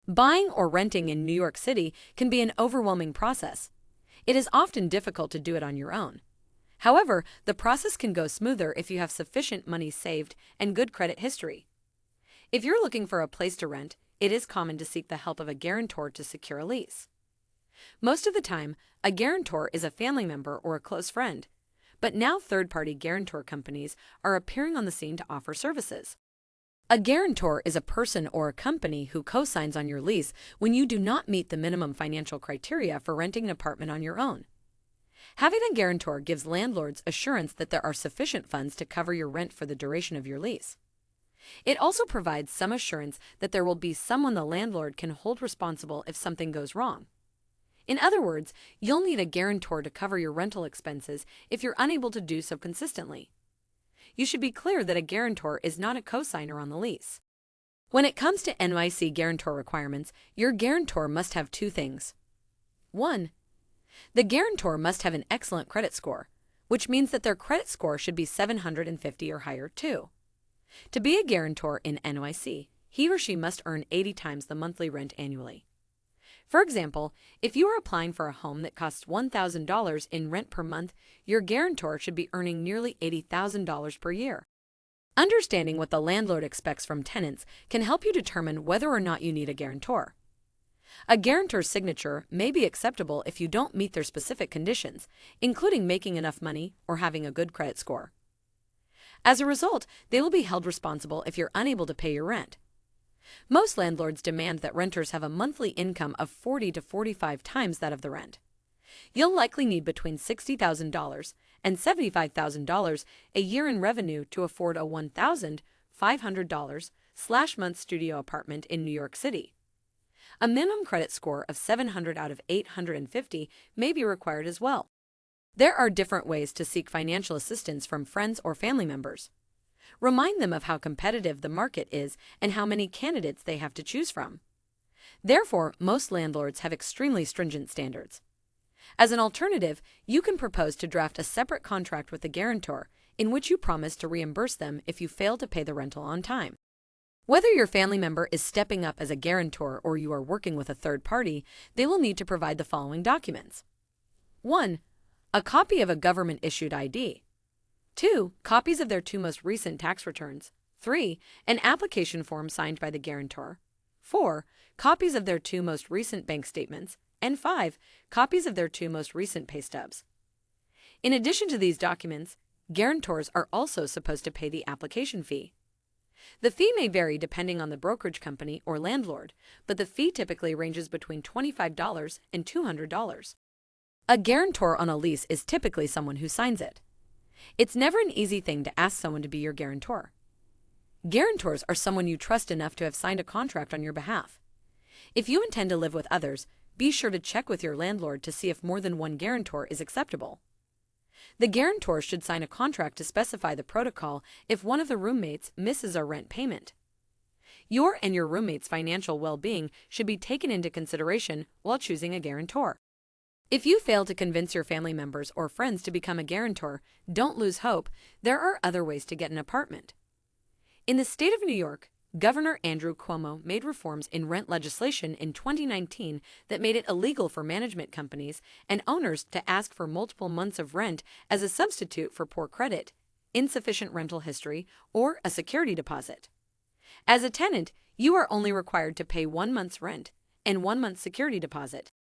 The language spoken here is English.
Buying or renting in New York City can be an overwhelming process. It is often difficult to do it on your own. However, the process can go smoother if you have sufficient money saved and good credit history. If you're looking for a place to rent, it is common to seek the help of a guarantor to secure a lease. Most of the time, a guarantor is a family member or a close friend, but now third-party guarantor companies are appearing on the scene to offer services. A guarantor is a person or a company who co-signs on your lease when you do not meet the minimum financial criteria for renting an apartment on your own. Having a guarantor gives landlords assurance that there are sufficient funds to cover your rent for the duration of your lease. It also provides some assurance that there will be someone the landlord can hold responsible if something goes wrong. In other words, you'll need a guarantor to cover your rental expenses if you're unable to do so consistently. You should be clear that a guarantor is not a co-signer on the lease. When it comes to NYC guarantor requirements, your guarantor must have two things. 1. The guarantor must have an excellent credit score, which means that their credit score should be 750 or higher too. To be a guarantor in NYC, he or she must earn 80 times the monthly rent annually. For example, if you are applying for a home that costs $1,000 in rent per month, your guarantor should be earning nearly $80,000 per year. Understanding what the landlord expects from tenants can help you determine whether or not you need a guarantor. A guarantor's signature may be acceptable if you don't meet their specific conditions, including making enough money or having a good credit score. As a result, they will be held responsible if you're unable to pay your rent. Most landlords demand that renters have a monthly income of 40 to 45 times that of the rent. You'll likely need between $60,000 and $75,000 a year in revenue to afford a $1,500/month studio apartment in New York City. A minimum credit score of 700 out of 850 may be required as well. There are different ways to seek financial assistance from friends or family members. Remind them of how competitive the market is and how many candidates they have to choose from. Therefore, most landlords have extremely stringent standards. As an alternative, you can propose to draft a separate contract with the guarantor in which you promise to reimburse them if you fail to pay the rental on time. Whether your family member is stepping up as a guarantor or you are working with a third party, they will need to provide the following documents. 1. A copy of a government-issued ID. 2. Copies of their 2 most recent tax returns. 3. An application form signed by the guarantor. 4. Copies of their 2 most recent bank statements. And 5. Copies of their 2 most recent pay stubs. In addition to these documents, guarantors are also supposed to pay the application fee. The fee may vary depending on the brokerage company or landlord, but the fee typically ranges between $25 and $200. A guarantor on a lease is typically someone who signs it. It's never an easy thing to ask someone to be your guarantor. Guarantors are someone you trust enough to have signed a contract on your behalf. If you intend to live with others, be sure to check with your landlord to see if more than one guarantor is acceptable. The guarantor should sign a contract to specify the protocol if one of the roommates misses a rent payment. Your and your roommate's financial well-being should be taken into consideration while choosing a guarantor. If you fail to convince your family members or friends to become a guarantor, don't lose hope. There are other ways to get an apartment. In the state of New York, Governor Andrew Cuomo made reforms in rent legislation in 2019 that made it illegal for management companies and owners to ask for multiple months of rent as a substitute for poor credit, insufficient rental history, or a security deposit. As a tenant, you are only required to pay 1 month's rent and 1 month's security deposit.